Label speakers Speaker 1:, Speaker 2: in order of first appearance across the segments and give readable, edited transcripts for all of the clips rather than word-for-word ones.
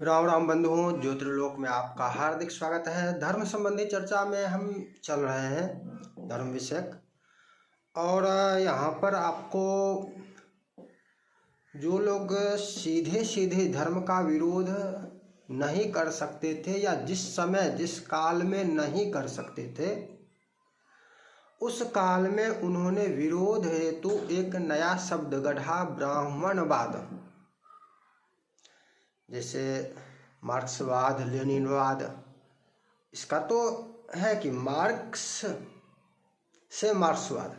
Speaker 1: राम राम बंधुओं, ज्योतिर्लोक में आपका हार्दिक स्वागत है। धर्म संबंधी चर्चा में हम चल रहे हैं, धर्म विषयक। और यहाँ पर आपको जो लोग सीधे सीधे धर्म का विरोध नहीं कर सकते थे या जिस समय जिस काल में नहीं कर सकते थे, उस काल में उन्होंने विरोध हेतु एक नया शब्द गढ़ा, ब्राह्मणवाद। जैसे मार्क्सवाद, लेनिनवाद। इसका तो है कि मार्क्स से मार्क्सवाद,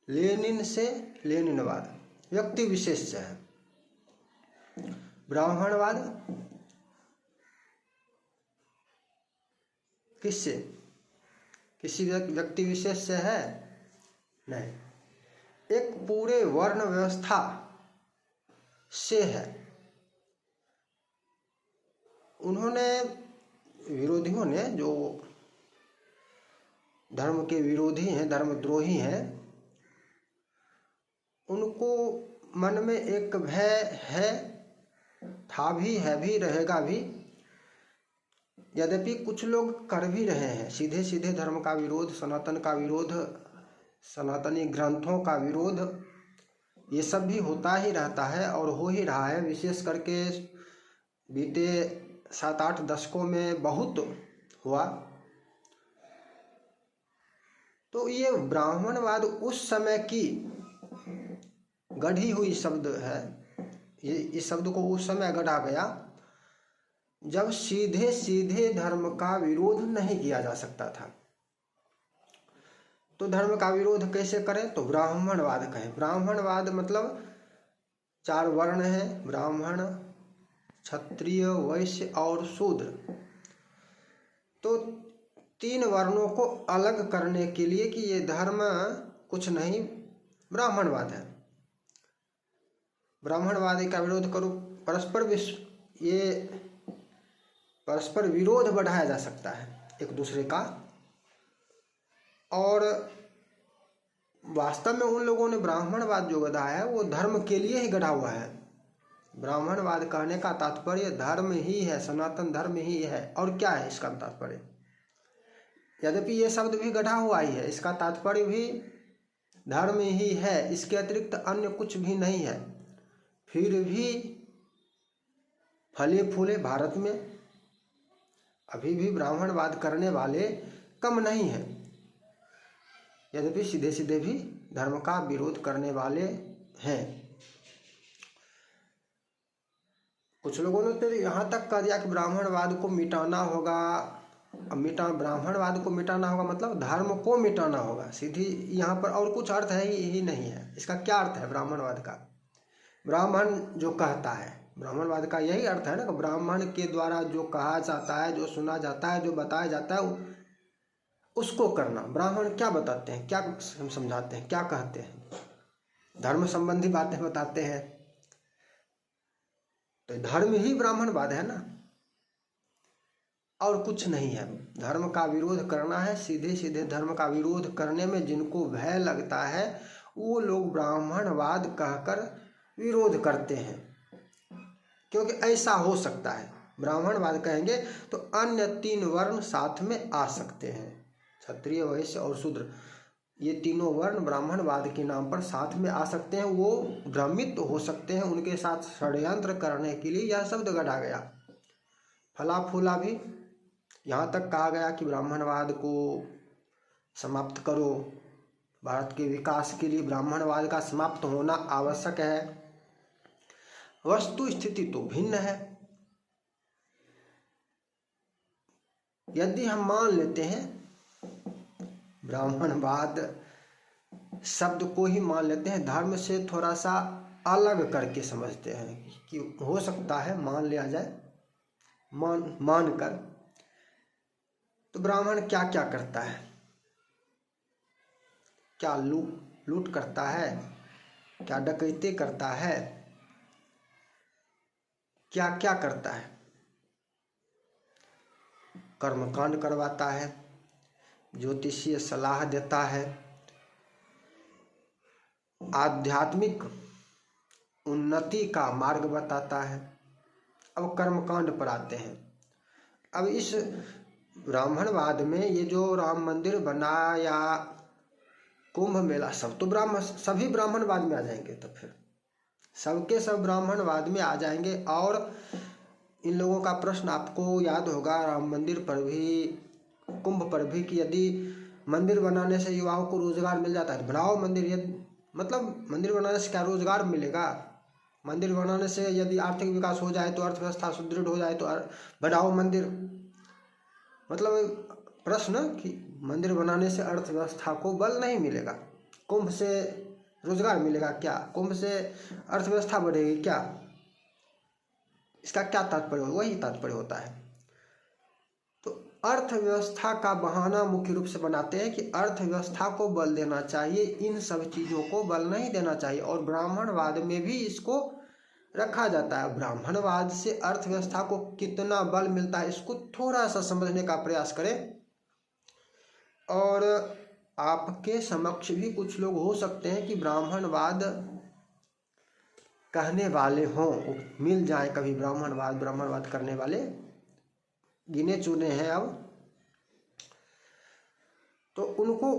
Speaker 1: लेनिन से लेनिनवाद, व्यक्ति विशेष से है। ब्राह्मणवाद किससे? किसी व्यक्ति विशेष से है? नहीं, एक पूरे वर्ण व्यवस्था से है। उन्होंने, विरोधियों ने, जो धर्म के विरोधी हैं, धर्मद्रोही हैं, उनको मन में एक भय है, था भी, है भी, रहेगा भी। यद्यपि कुछ लोग कर भी रहे हैं सीधे सीधे धर्म का विरोध, सनातन का विरोध, सनातनी ग्रंथों का विरोध। ये सब भी होता ही रहता है और हो ही रहा है। विशेष करके बीते 7-8 दशकों में बहुत हुआ। तो ये ब्राह्मणवाद उस समय की गढ़ी हुई शब्द है। ये इस शब्द को उस समय गढ़ा गया जब सीधे सीधे धर्म का विरोध नहीं किया जा सकता था। तो धर्म का विरोध कैसे करें? तो ब्राह्मणवाद कहें। ब्राह्मणवाद मतलब 4 वर्ण हैं, ब्राह्मण, क्षत्रिय, वैश्य और शूद्र। तो 3 वर्णों को अलग करने के लिए कि ये धर्म कुछ नहीं, ब्राह्मणवाद है। ब्राह्मणवादी का विरोध करो, परस्पर विरोध बढ़ाया जा सकता है एक दूसरे का। और वास्तव में उन लोगों ने ब्राह्मणवाद जो गढ़ा है वो धर्म के लिए ही गढ़ा हुआ है। ब्राह्मणवाद कहने का तात्पर्य धर्म ही है, सनातन धर्म ही है। और क्या है इसका तात्पर्य? यद्यपि ये शब्द भी गढ़ा हुआ ही है, इसका तात्पर्य भी धर्म ही है, इसके अतिरिक्त अन्य कुछ भी नहीं है। फिर भी फले फूले भारत में अभी भी ब्राह्मणवाद करने वाले कम नहीं हैं। यद्यपि सीधे सीधे भी धर्म का विरोध करने वाले हैं। कुछ लोगों ने तो यहाँ तक कह दिया कि ब्राह्मणवाद को मिटाना होगा। अब ब्राह्मणवाद को मिटाना होगा मतलब धर्म को मिटाना होगा। सीधी यहाँ पर और कुछ अर्थ है ही नहीं है। इसका क्या अर्थ है ब्राह्मणवाद का? ब्राह्मण जो कहता है, ब्राह्मणवाद का यही अर्थ है ना कि ब्राह्मण के द्वारा जो कहा जाता है, जो सुना जाता है, जो बताया जाता है, उसको करना। ब्राह्मण क्या बताते हैं, क्या समझाते हैं, क्या कहते हैं? धर्म संबंधी बातें बताते हैं। तो धर्म ही ब्राह्मणवाद है ना, और कुछ नहीं है। धर्म का विरोध करना है। सीधे सीधे धर्म का विरोध करने में जिनको भय लगता है वो लोग ब्राह्मणवाद कहकर विरोध करते हैं, क्योंकि ऐसा हो सकता है। ब्राह्मणवाद कहेंगे तो अन्य 3 वर्ण साथ में आ सकते हैं, क्षत्रिय, वैश्य और शूद्र। ये तीनों वर्ण ब्राह्मणवाद के नाम पर साथ में आ सकते हैं। वो भ्रमित हो सकते हैं। उनके साथ षड्यंत्र करने के लिए यह शब्द गढ़ा गया। फला फूला भी यहाँ तक कहा गया कि ब्राह्मणवाद को समाप्त करो। भारत के विकास के लिए ब्राह्मणवाद का समाप्त होना आवश्यक है। वस्तु स्थिति तो भिन्न है। यदि हम मान लेते हैं ब्राह्मणवाद शब्द को ही मान लेते हैं, धर्म से थोड़ा सा अलग करके समझते हैं कि हो सकता है मान लिया जाए, मान कर, तो ब्राह्मण क्या क्या करता है? क्या लूट करता है? क्या डकैती करता है? क्या क्या करता है? कर्मकांड करवाता है, ज्योतिषीय सलाह देता है, आध्यात्मिक उन्नति का मार्ग बताता है, अब कर्मकांड पर आते हैं। अब इस ब्राह्मणवाद में ये जो राम मंदिर बना या कुंभ मेला, सब तो सभी ब्राह्मणवाद में आ जाएंगे। तो फिर सबके सब ब्राह्मणवाद में आ जाएंगे। और इन लोगों का प्रश्न आपको याद होगा राम मंदिर पर भी, कुंभ पर भी, कि यदि मंदिर बनाने से युवाओं को रोजगार मिल जाता है तो बनाओ मंदिर। मतलब मंदिर बनाने से क्या रोजगार मिलेगा? मंदिर बनाने से यदि आर्थिक विकास हो जाए तो, अर्थव्यवस्था सुदृढ़ हो जाए तो बनाओ मंदिर। मतलब प्रश्न कि मंदिर बनाने से अर्थव्यवस्था को बल नहीं मिलेगा, कुंभ से रोजगार मिलेगा क्या, कुंभ से अर्थव्यवस्था बढ़ेगी क्या? इसका क्या तात्पर्य? वही तात्पर्य होता है। तो अर्थव्यवस्था का बहाना मुख्य रूप से बनाते हैं कि अर्थव्यवस्था को बल देना चाहिए, इन सब चीज़ों को बल नहीं देना चाहिए। और ब्राह्मणवाद में भी इसको रखा जाता है। ब्राह्मणवाद से अर्थव्यवस्था को कितना बल मिलता है इसको थोड़ा सा समझने का प्रयास करें। और आपके समक्ष भी कुछ लोग हो सकते हैं कि ब्राह्मणवाद कहने वाले हों, मिल जाए कभी ब्राह्मणवाद करने वाले, गिने चुने हैं अब, तो उनको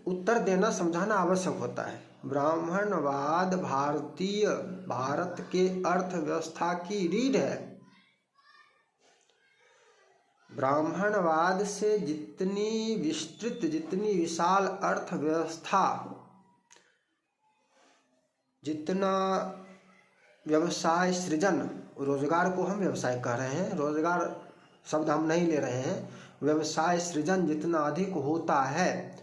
Speaker 1: उत्तर देना समझाना आवश्यक होता है। ब्राह्मणवाद भारत के अर्थव्यवस्था की रीढ़ है। ब्राह्मणवाद से जितनी विस्तृत, जितनी विशाल अर्थव्यवस्था, जितना व्यवसाय सृजन, रोजगार को हम व्यवसाय कह रहे हैं, रोजगार शब्द हम नहीं ले रहे हैं, व्यवसाय सृजन जितना अधिक होता है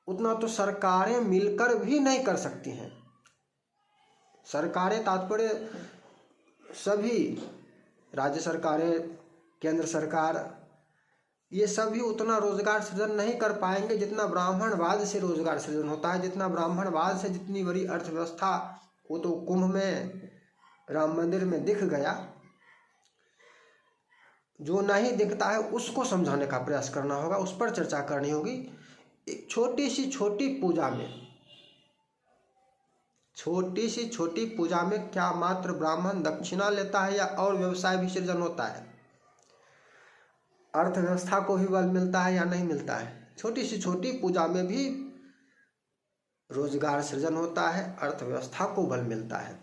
Speaker 1: उतना तो सरकारें मिलकर भी नहीं कर सकती हैं। सरकारें तात्पर्य सभी राज्य सरकारें, केंद्र सरकार, ये सभी उतना रोजगार सृजन नहीं कर पाएंगे जितना ब्राह्मणवाद से रोजगार सृजन होता है, जितना ब्राह्मणवाद से जितनी बड़ी अर्थव्यवस्था। वो तो कुंभ में, राम मंदिर में दिख गया। जो नहीं दिखता है उसको समझाने का प्रयास करना होगा, उस पर चर्चा करनी होगी। एक छोटी सी छोटी पूजा में क्या मात्र ब्राह्मण दक्षिणा लेता है या और व्यवसाय भी सृजन होता है? अर्थव्यवस्था को भी बल मिलता है या नहीं मिलता है? छोटी सी छोटी पूजा में भी रोजगार सृजन होता है, अर्थव्यवस्था को बल मिलता है।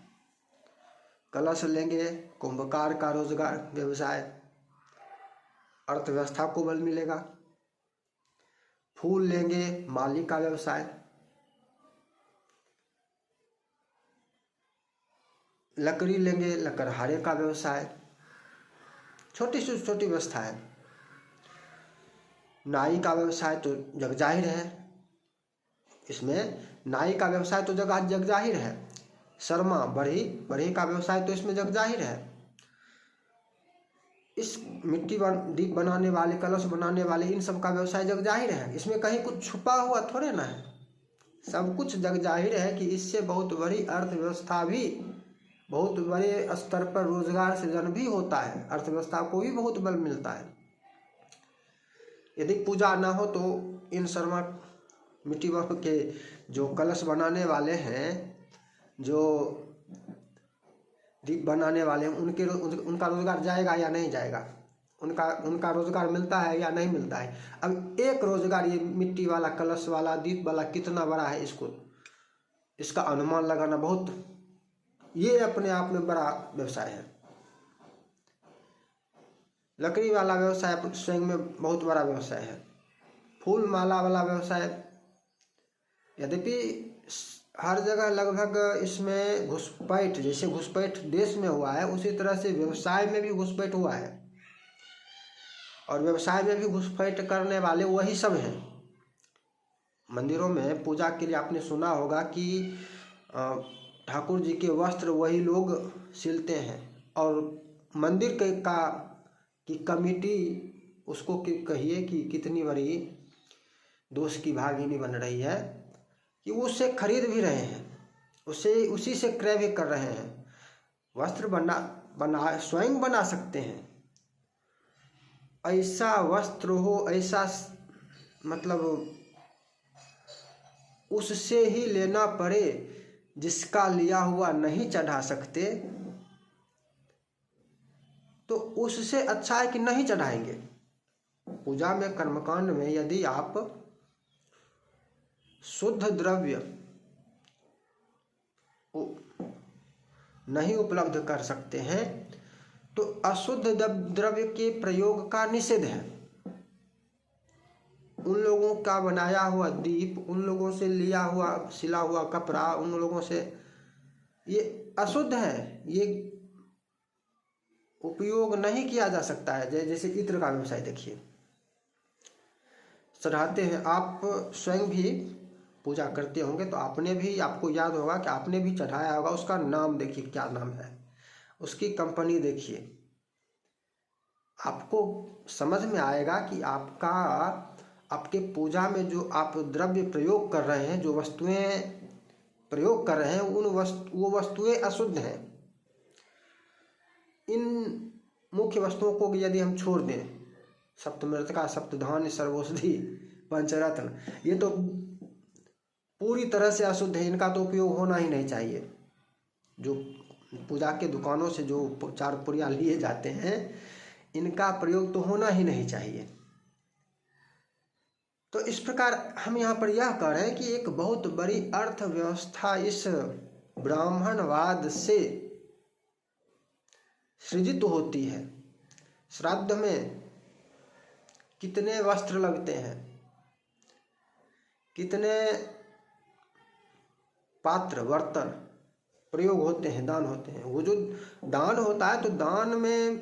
Speaker 1: कलश लेंगे, कुंभकार का रोजगार व्यवसाय, अर्थव्यवस्था को बल मिलेगा। फूल लेंगे, माली का व्यवसाय। लकड़ी लेंगे, लकड़हारे का व्यवसाय। छोटी से छोटी व्यवस्था है। नाई का व्यवसाय तो जग जाहिर है, इसमें नाई का व्यवसाय तो जग जाहिर है। शर्मा बढ़ई का व्यवसाय तो इसमें जग जाहिर है। इस मिट्टी दीप बनाने वाले, कलश बनाने वाले, इन सब का व्यवसाय जग जाहिर है। इसमें कहीं कुछ छुपा हुआ थोड़े ना है, सब कुछ जग जाहिर है कि इससे बहुत बड़ी अर्थव्यवस्था भी, बहुत बड़े स्तर पर रोजगार सृजन भी होता है, अर्थव्यवस्था को भी बहुत बल मिलता है। यदि पूजा ना हो तो इन शर्मा मिट्टी के जो कलश बनाने वाले हैं, जो दीप बनाने वाले हैं, उनका रोजगार जाएगा या नहीं जाएगा? उनका रोजगार मिलता है या नहीं मिलता है? अब एक रोजगार ये मिट्टी वाला, कलश वाला, दीप वाला कितना बड़ा है, इसका अनुमान लगाना बहुत, ये अपने आप में बड़ा व्यवसाय है। लकड़ी वाला व्यवसाय स्वयं में बहुत बड़ा व्यवसाय है। फूल माला वाला व्यवसाय, यद्यपि हर जगह लगभग इसमें घुसपैठ, जैसे घुसपैठ देश में हुआ है उसी तरह से व्यवसाय में भी घुसपैठ हुआ है। और व्यवसाय में भी घुसपैठ करने वाले वही सब हैं। मंदिरों में पूजा के लिए आपने सुना होगा कि ठाकुर जी के वस्त्र वही लोग सिलते हैं, और मंदिर की कमेटी उसको कहिए कि कितनी बड़ी दोष की भागिनी बन रही है कि वो उससे खरीद भी रहे हैं, उसी से क्रय भी कर रहे हैं। वस्त्र स्वयं बना सकते हैं। ऐसा वस्त्र हो, ऐसा मतलब उससे ही लेना पड़े जिसका लिया हुआ नहीं चढ़ा सकते, तो उससे अच्छा है कि नहीं चढ़ाएंगे। पूजा में, कर्मकांड में यदि आप शुद्ध द्रव्य नहीं उपलब्ध कर सकते हैं तो अशुद्ध द्रव्य के प्रयोग का निषेध है। उन लोगों का बनाया हुआ दीप, उन लोगों से लिया हुआ सिला हुआ कपड़ा, उन लोगों से, ये अशुद्ध है, ये उपयोग नहीं किया जा सकता है। जैसे इत्र का व्यवसाय देखिए, चढ़ाते हैं, आप स्वयं भी पूजा करते होंगे तो आपने भी, आपको याद होगा कि आपने भी चढ़ाया होगा। उसका नाम देखिए, क्या नाम है, उसकी कंपनी देखिए, आपको समझ में आएगा कि आपके पूजा में जो आप द्रव्य प्रयोग कर रहे हैं, जो वस्तुएं प्रयोग कर रहे हैं, वो वस्तुएं अशुद्ध हैं। इन मुख्य वस्तुओं को यदि हम छोड़ दें, सप्तमृतका, सप्तधान्य, सर्वौषधि, पंचरत्न, ये तो पूरी तरह से अशुद्ध है, इनका तो उपयोग होना ही नहीं चाहिए। जो पूजा के दुकानों से जो चार पुड़िया लिए जाते हैं, इनका प्रयोग तो होना ही नहीं चाहिए। तो इस प्रकार हम यहाँ पर यह कह रहे हैं कि एक बहुत बड़ी अर्थव्यवस्था इस ब्राह्मणवाद से सृजित होती है। श्राद्ध में कितने वस्त्र लगते हैं, कितने पात्र बर्तन प्रयोग होते हैं, दान होते हैं। वो जो दान होता है तो दान में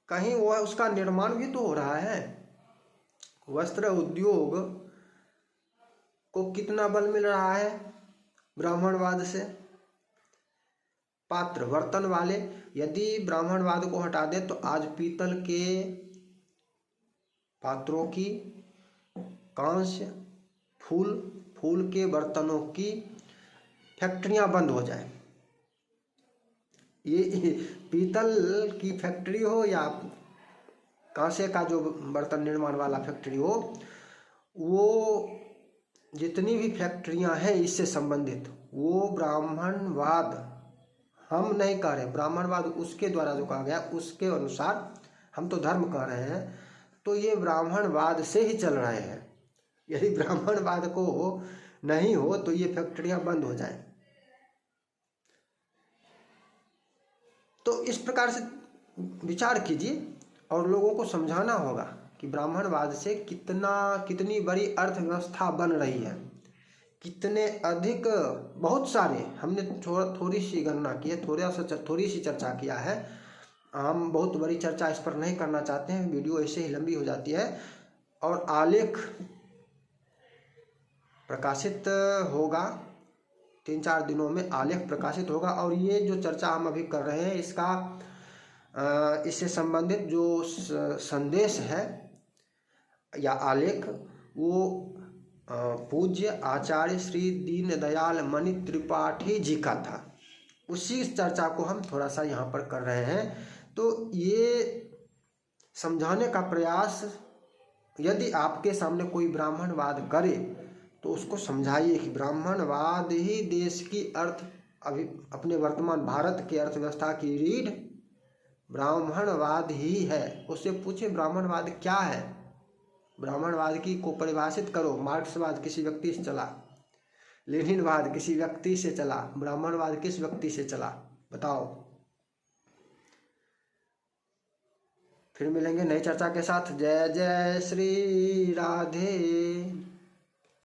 Speaker 1: कहीं वो उसका निर्माण भी तो हो रहा है। वस्त्र उद्योग को कितना बल मिल रहा है ब्राह्मणवाद से। पात्र बर्तन वाले, यदि ब्राह्मणवाद को हटा दे तो आज पीतल के पात्रों की, कांस्य, फूल के बर्तनों की फैक्ट्रियां बंद हो जाए। ये पीतल की फैक्ट्री हो या कांसे का जो बर्तन निर्माण वाला फैक्ट्री हो, वो जितनी भी फैक्ट्रियां हैं इससे संबंधित, वो ब्राह्मणवाद हम नहीं कह रहे, ब्राह्मणवाद उसके द्वारा जो कहा गया उसके अनुसार हम तो धर्म कह रहे हैं, तो ये ब्राह्मणवाद से ही चल रहे हैं। यदि ब्राह्मणवाद को नहीं हो तो ये फैक्ट्रियां बंद हो जाए। तो इस प्रकार से विचार कीजिए और लोगों को समझाना होगा कि ब्राह्मणवाद से कितनी बड़ी अर्थव्यवस्था बन रही है, कितने अधिक, बहुत सारे, हमने थोड़ी सी गणना की है, थोड़ी सी चर्चा किया है। हम बहुत बड़ी चर्चा इस पर नहीं करना चाहते हैं, वीडियो ऐसे ही लंबी हो जाती है। और आलेख प्रकाशित होगा, 3-4 दिनों में आलेख प्रकाशित होगा। और ये जो चर्चा हम अभी कर रहे हैं इससे संबंधित जो संदेश है या आलेख, वो पूज्य आचार्य श्री दीनदयाल मणि त्रिपाठी जी का था। उसी चर्चा को हम थोड़ा सा यहाँ पर कर रहे हैं। तो ये समझाने का प्रयास, यदि आपके सामने कोई ब्राह्मणवाद करे तो उसको समझाइए कि ब्राह्मणवाद ही देश की अभी अपने वर्तमान भारत की अर्थव्यवस्था की रीढ़ ब्राह्मणवाद ही है। उससे पूछे ब्राह्मणवाद क्या है, ब्राह्मणवाद की को परिभाषित करो। मार्क्सवाद किसी व्यक्ति से चला, लेनिनवाद किसी व्यक्ति से चला, ब्राह्मणवाद किस व्यक्ति से चला, बताओ। फिर मिलेंगे नई चर्चा के साथ। जय जय श्री राधे।